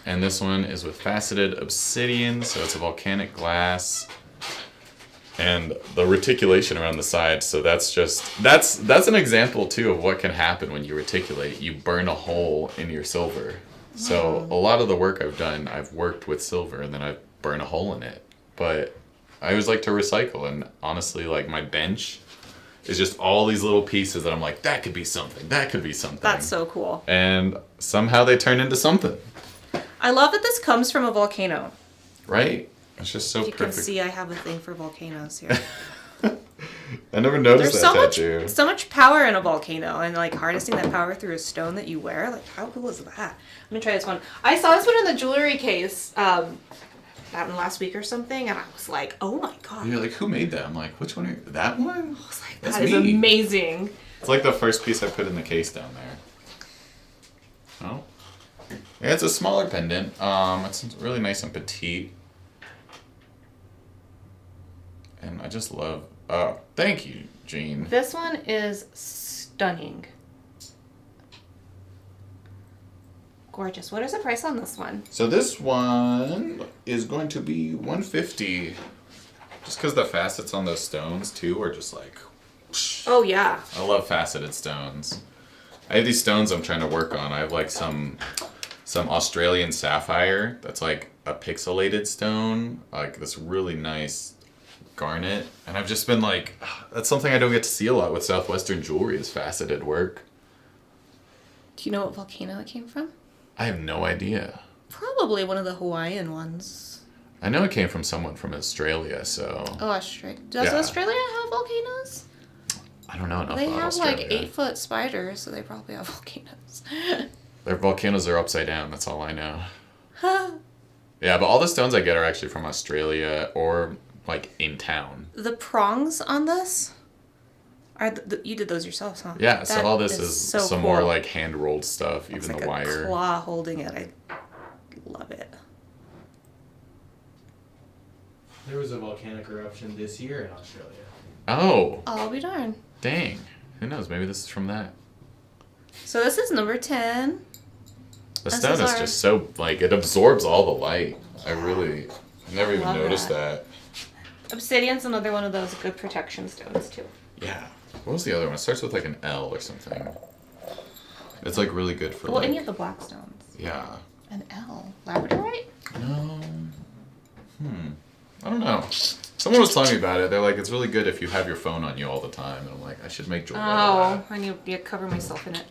And this one is with faceted obsidian, so it's a volcanic glass. And the reticulation around the side, so that's an example too of what can happen when you reticulate. You burn a hole in your silver. So a lot of the work I've done, I've worked with silver and then I burn a hole in it. But I always like to recycle, and honestly, like my bench is just all these little pieces that I'm like, that could be something, that could be something. That's so cool. And somehow they turn into something, I love that this comes from a volcano. right? It's just so If you can perfect. see, I have a thing for volcanoes here. I never noticed There's that so tattoo. much, so much power in a volcano, and like harnessing that power through a stone that you wear. Like, how cool is that? I'm gonna try this one. I saw this one in the jewelry case, that one last week or something, and I was like, oh my god. You're like, who made that? I'm like, which one are you? That one? I was like, That's that is me. amazing. It's like the first piece I put in the case down there. Oh. Yeah, it's a smaller pendant. It's really nice and petite. And I just love, thank you, Jean. This one is stunning. Gorgeous. What is the price on this one? So this one is going to be $150. Just because the facets on those stones too are just like, whoosh. Oh yeah. I love faceted stones. I have these stones I'm trying to work on. I have like some Australian sapphire that's like a pixelated stone, like this really nice garnet. And I've just been like, that's something I don't get to see a lot with Southwestern jewelry is faceted work. Do you know what volcano it came from? I have no idea. Probably one of the Hawaiian ones. I know it came from someone from Australia, so Oh, Australia. Does Yeah. Australia have volcanoes? I don't know enough They about have Australia. like 8-foot spiders, so they probably have volcanoes. Their volcanoes are upside down, that's all I know. Yeah, but all the stones I get are actually from Australia or like in town. The prongs on this are you did those yourselves, huh? Yeah, so That all this is so some cool. more like hand rolled stuff, It's even like the a wire. claw holding it. I love it. There was a volcanic eruption this year in Australia. Oh, I'll be darned. dang. Who knows? Maybe this is from that. So this is number 10. The This stone is is our- just so, like, it absorbs all the light. I never even love noticed that. that. Obsidian's another one of those good protection stones too. Yeah. What was the other one? It starts with like an L or something. It's like really good for Well, like, any of the black stones. yeah. An L. Labradorite? No. I don't know. Someone was telling me about it. They're like, it's really good if you have your phone on you all the time. And I'm like, I should make jewelry out of Oh, I need to cover myself in it.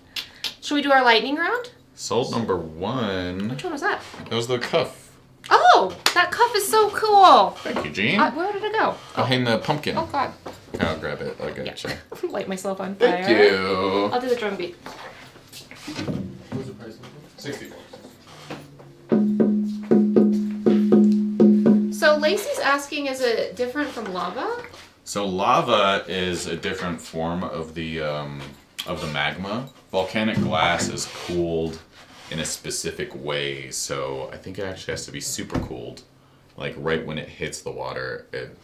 Should we do our lightning round? that. Sold number 1. Which one was that? That was the cuff. Oh, that cuff is so cool. Thank you, Jean. Where did it go? Behind the pumpkin. Oh God. I'll grab it. I'll get you. Light myself on fire. Thank you. I'll do the drum beat. What was the price of it? 60. So Lacey's asking, is it different from lava? So lava is a different form of the magma. Volcanic glass is cooled in a specific way, so I think it actually has to be super cooled. Like right when it hits the water, it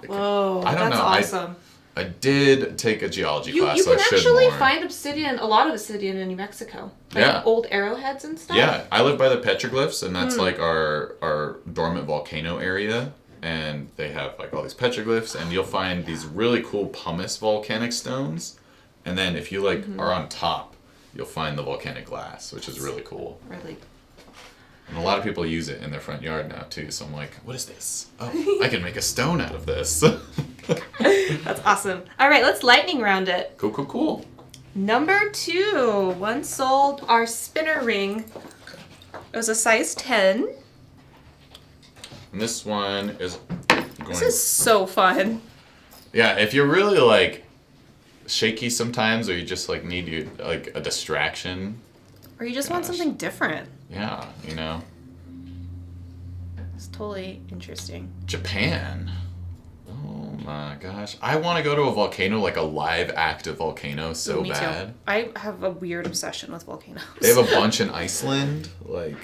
Whoa, I don't that's know. awesome. I did take a geology You class, so can I should actually more. find obsidian, a lot of obsidian in New Mexico. Like Yeah. old arrowheads and stuff. Yeah, I live by the petroglyphs, and that's like our dormant volcano area. And they have like all these petroglyphs, and you'll find these really cool pumice volcanic stones. And then if you like are on top, you'll find the volcanic glass, which is really cool. Really. And a lot of people use it in their front yard now too. So I'm like, what is this? Oh, I can make a stone out of this. That's awesome. All right, let's lightning round it. Cool, cool, cool. Number 2, one sold our spinner ring. It was a size 10. And this one is going. This is so fun. Yeah, if you're really like shaky sometimes, or you just like need you like a distraction. Or you just want Gosh. something different. Yeah, you know. It's totally interesting. Japan. Oh my gosh. I want to go to a volcano, like a live active volcano so Me bad. too. I have a weird obsession with volcanoes. They have a bunch in Iceland. Like,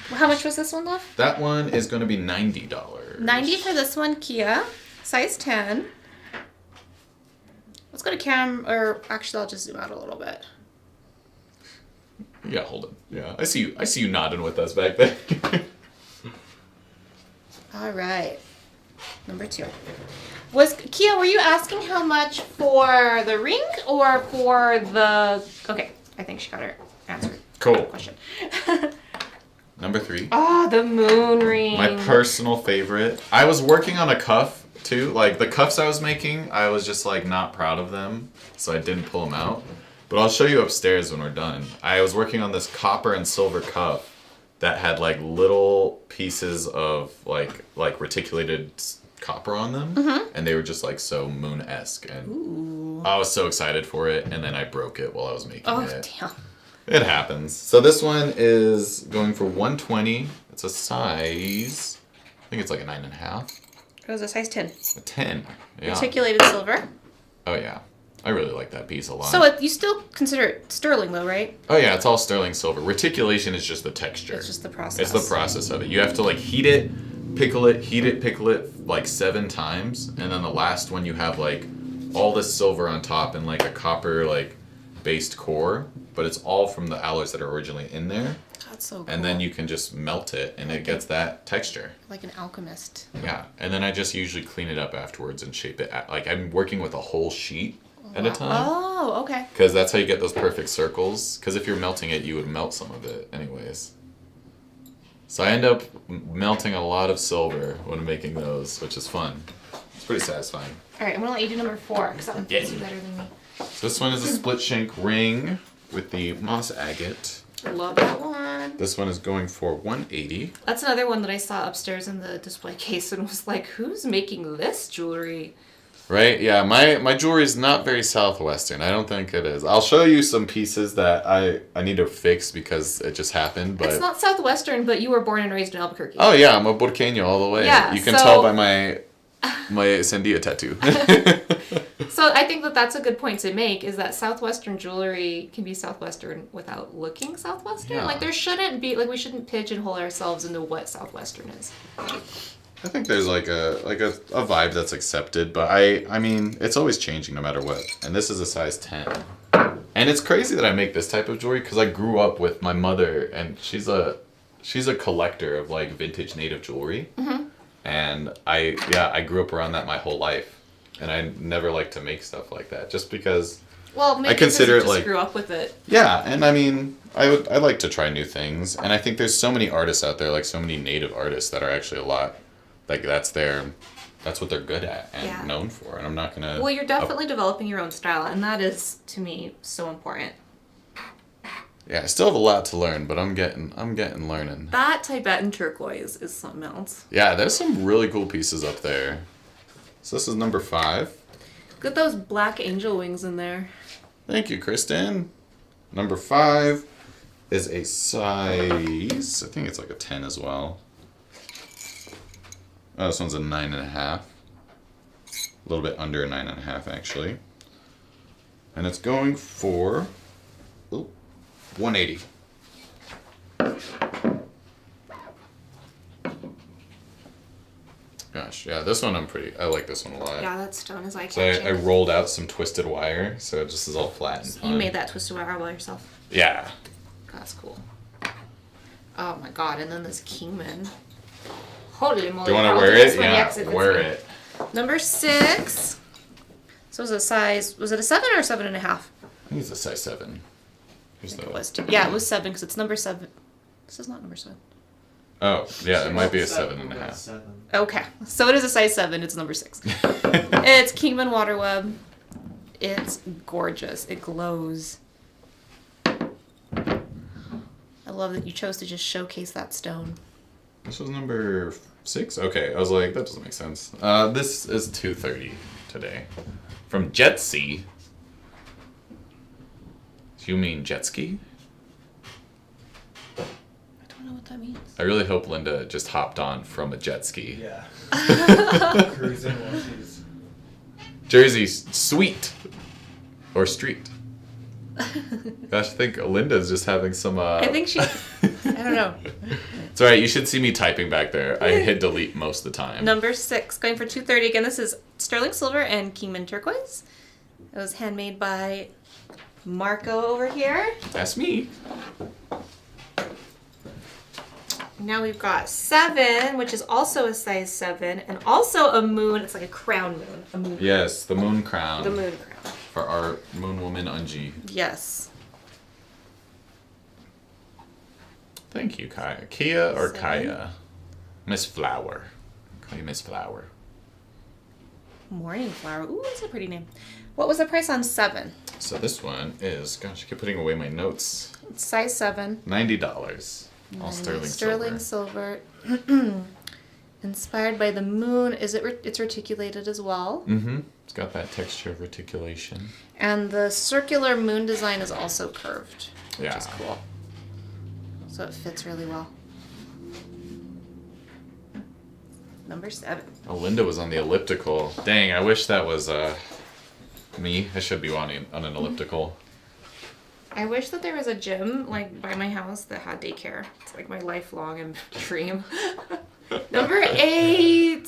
How much was this one, love? That one is going to be $90. 90 for this one, Kia. Size 10. Let's go to cam, or actually I'll just zoom out a little bit. Yeah, hold it. Yeah, I see you nodding with us back there. All right. Number 2. Kia, were you asking how much for the ring or for the... Okay, I think she got her answer. Cool. Question. Number 3. Oh, the moon ring. My personal favorite. I was working on a cuff too. Like the cuffs I was making, I was just like not proud of them, so I didn't pull them out. But I'll show you upstairs when we're done. I was working on this copper and silver cuff that had like little pieces of like reticulated copper on them, and they were just like so moon-esque, and Ooh. I was so excited for it, and then I broke it while I was making it. Oh, damn. It happens. So this one is going for $120. It's a size, I think it's like a 9.5. It was a size 10. A 10. Yeah. Reticulated silver. Oh yeah. I really like that piece a lot. So you still consider it sterling though, right? Oh yeah, it's all sterling silver. Reticulation is just the texture. It's just the process. It's the process of it. You have to like heat it, pickle it like 7 times, and then the last one you have like all this silver on top and like a copper like based core, but it's all from the alloys that are originally in there. That's so cool. And then you can just melt it and it gets that texture. Like an alchemist. Yeah, and then I just usually clean it up afterwards and shape it. Like I'm working with a whole sheet at a time. Oh, okay. Because that's how you get those perfect circles. Because if you're melting it, you would melt some of it anyways. So I end up melting a lot of silver when making those, which is fun. It's pretty satisfying. All right, I'm going to let you do number 4, because that one fits you better than me. So this one is a split shank ring with the moss agate. I love that one. This one is going for $180. That's another one that I saw upstairs in the display case and was like, who's making this jewelry? Right? Yeah, my jewelry is not very Southwestern. I don't think it is. I'll show you some pieces that I need to fix because it just happened. But It's not Southwestern, but you were born and raised in Albuquerque. oh yeah, I'm a Borqueño all the way. Yeah, you can so- tell by my Sandia tattoo. So I think that that's a good point to make, is that Southwestern jewelry can be Southwestern without looking Southwestern. Yeah. Like there shouldn't be, like we shouldn't pigeonhole ourselves into what Southwestern is. I think there's like a vibe that's accepted, but I mean it's always changing no matter what. And this is a size 10. And it's crazy that I make this type of jewelry because I grew up with my mother, and she's a collector of like vintage native jewelry. Mm-hmm. And I grew up around that my whole life. And I never like to make stuff like that just because Well, maybe I consider because it you just like grew up with it. yeah, and I mean I like to try new things, and I think there's so many artists out there, like so many native artists that are actually a lot like that's what they're good at and Yeah. known for, and I'm not gonna Well, you're definitely developing your own style, and that is to me so important. yeah, I still have a lot to learn, but I'm getting learning. That Tibetan turquoise is something else. Yeah, there's some really cool pieces up there. So this is number 5. Look at those black angel wings in there. Thank you, Kristen. Number 5 is a size, I think it's like a 10 as well. Oh, this one's a 9.5. A little bit under a 9.5 actually. And it's going for $180. Gosh, yeah, this one I like this one a lot. Yeah, that stone is like. So I rolled out some twisted wire, so it just is all flat and fun. You made that twisted wire all by yourself. Yeah. That's cool. Oh my god! And then this Kingman. Holy moly! Do you want to I'll wear do this it? one, Yeah, yes, if it's wear me. it. Number 6. So was it a size? Was it a 7 or 7.5? I think it's a size 7. Here's It the- was 2. Yeah, it was 7 because it's number 7. This is not number 7. Oh, yeah, it might be a Seven, 7.5. 7. Okay, so it is a size 7. It's number 6. It's Kingman Waterweb. It's gorgeous. It glows. I love that you chose to just showcase that stone. This was number 6? Okay, I was like, that doesn't make sense. This is $230 today. From Jetsy. Do you mean jet ski? I don't know what that means. I really hope Linda just hopped on from a jet ski. Yeah. Cruising while she's... Jersey's sweet. Or street. Gosh, I think Linda's just having some. I think she. I don't know. It's alright. You should see me typing back there. I hit delete most of the time. Number 6, going for $230. Again, this is sterling silver and Tibetan turquoise. It was handmade by Marco over here. That's me. Now we've got 7, which is also a size 7, and also a moon. It's like a crown moon. A moon. Yes, the moon crown. The moon crown. For our moon woman Unji. Yes. Thank you, Kaya. Kia or 7. Kaya? Miss Flower. Call you Miss Flower. Morning flower. Ooh, that's a pretty name. What was the price on 7? So this one is, gosh, I keep putting away my notes. It's size 7. $90. All sterling silver. Inspired by the moon. It's reticulated as well. Mm-hmm. It's got that texture of reticulation. And the circular moon design is also curved, which is cool. So it fits really well. Number 7. Oh, Linda was on the elliptical. Dang, I wish that was me. I should be on an elliptical. I wish that there was a gym like by my house that had daycare. It's like my lifelong dream. Number 8.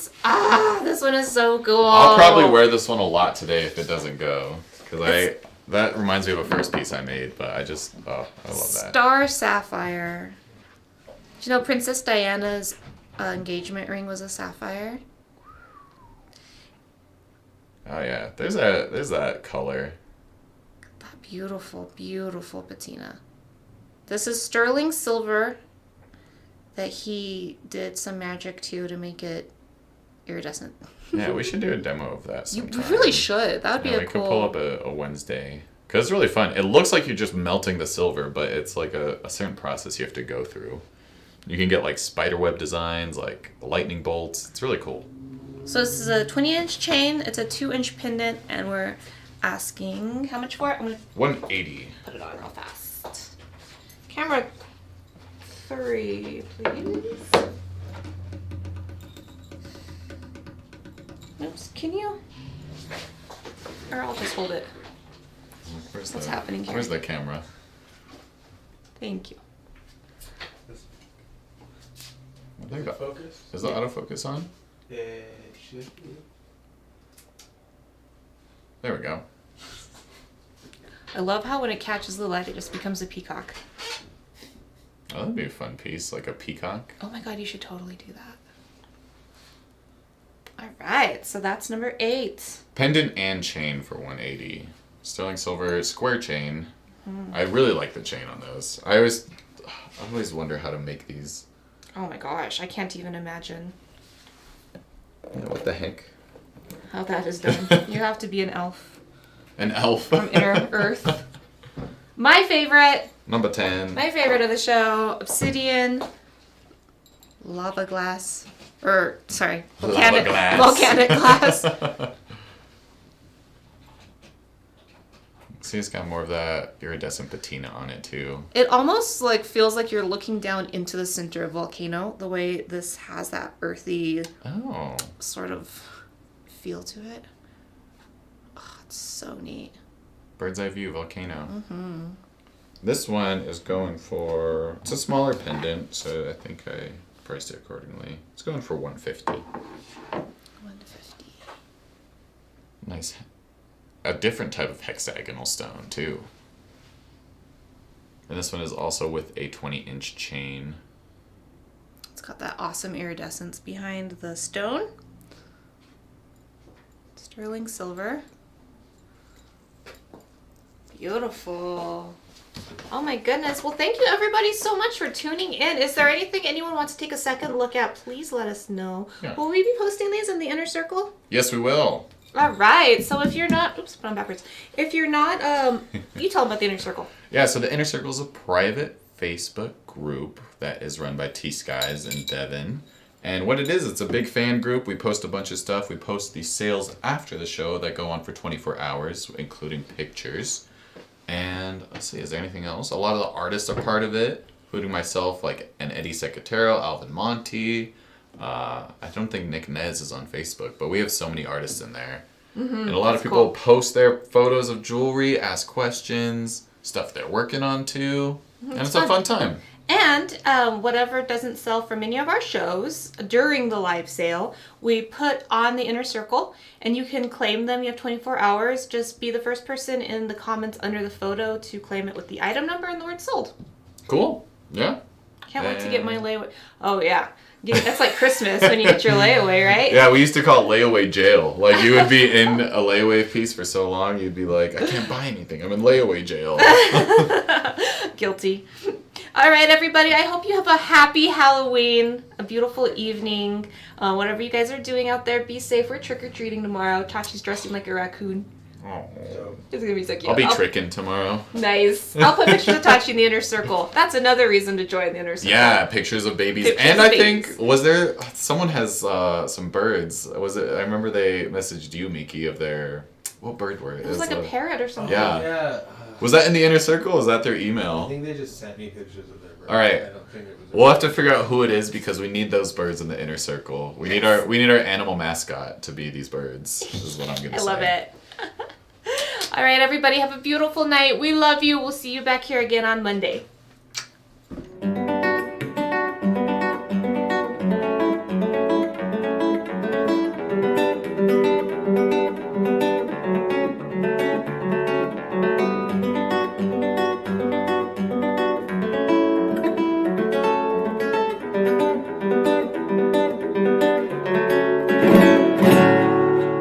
This one is so cool. I'll probably wear this one a lot today if it doesn't go. Because that reminds me of a first piece I made, but I love that. Star Sapphire. Did you know Princess Diana's engagement ring was a sapphire? Oh yeah, there's that color. That beautiful, beautiful patina. This is sterling silver that he did some magic to make it iridescent. Yeah, we should do a demo of that You sometime. really should. That would be we could pull up a Wednesday. Because it's really fun. It looks like you're just melting the silver, but it's like a certain process you have to go through. You can get like spiderweb designs, like lightning bolts. It's really cool. So this is a 20-inch chain. It's a 2-inch pendant, and we're asking how much for it? I'm going to $180. put it on real fast. Camera 3, please. Oops, can you? Or I'll just hold it. What's happening here? Where's the camera? Thank you. I think Focus? is the autofocus on? Should be. There we go. I love how when it catches the light, it just becomes a peacock. Oh, that'd be a fun piece, like a peacock. Oh my god, you should totally do that. Alright, so that's number 8. Pendant and chain for $180. Sterling silver square chain. I really like the chain on those. I always wonder how to make these. Oh my gosh, I can't even imagine Yeah, what the heck? how that is done. You have to be an elf An elf. from Inner Earth. My favorite Number 10. of the show, Obsidian, Lava Glass, Volcanic Glass. See, it's got more of that iridescent patina on it too. It almost feels like you're looking down into the center of a volcano, the way this has that earthy sort of feel to it. Oh, it's so neat. Bird's eye view volcano. Mm-hmm. This one is going for, it's a smaller pendant, so I think I priced it accordingly. It's going for $150. $150. Nice. A different type of hexagonal stone too. And this one is also with a 20-inch chain. It's got that awesome iridescence behind the stone. Sterling silver. Beautiful. Oh my goodness. Well, thank you everybody so much for tuning in. Is there anything anyone wants to take a second look at? Please let us know. Yeah. Will we be posting these in the inner circle? Yes, we will. All right. So if you're not, oops, put on backwards. If you're not, you tell them about the inner circle. Yeah, so the Inner Circle is a private Facebook group that is run by T.Skies in Devon. And what it is, it's a big fan group. We post a bunch of stuff. We post the sales after the show that go on for 24 hours, including pictures. And let's see, is there anything else? A lot of the artists are part of it, including myself, like an Eddie Secatero, Alvin Monti. I don't think Nick Nez is on Facebook, but we have so many artists in there. Mm-hmm, and a lot of people post their photos of jewelry, ask questions. stuff they're working on too. And it's fun. a fun time. And whatever doesn't sell from any of our shows during the live sale, we put on the inner circle, and you can claim them. You have 24 hours. Just be the first person in the comments under the photo to claim it with the item number and the word sold. Cool. Yeah. Can't wait to get my layaway. Oh, yeah. That's like Christmas when you get your layaway, right? Yeah, we used to call it layaway jail. Like, you would be in a layaway piece for so long, you'd be like, I can't buy anything. I'm in layaway jail. Guilty. All right, everybody. I hope you have a happy Halloween, a beautiful evening. Whatever you guys are doing out there, be safe. We're trick-or-treating tomorrow. Tachi's dressing like a raccoon. Oh. It's going to be so cute. I'll be tricking tomorrow. Nice. I'll put pictures of Tachi in the inner circle. That's another reason to join the inner circle. Yeah, pictures of babies. Think, was there, someone has some birds. Was it, I remember they messaged you, Miki, of their, what bird were it? It was like a parrot or something. Yeah. Was that in the inner circle? Was that their email? I think they just sent me pictures of their birds. All right. I don't think it was. We'll have to figure out who it is because we need those birds in the inner circle. We need our animal mascot to be these birds. Is what I'm gonna say. I love it. All right, everybody, have a beautiful night. We love you. We'll see you back here again on Monday.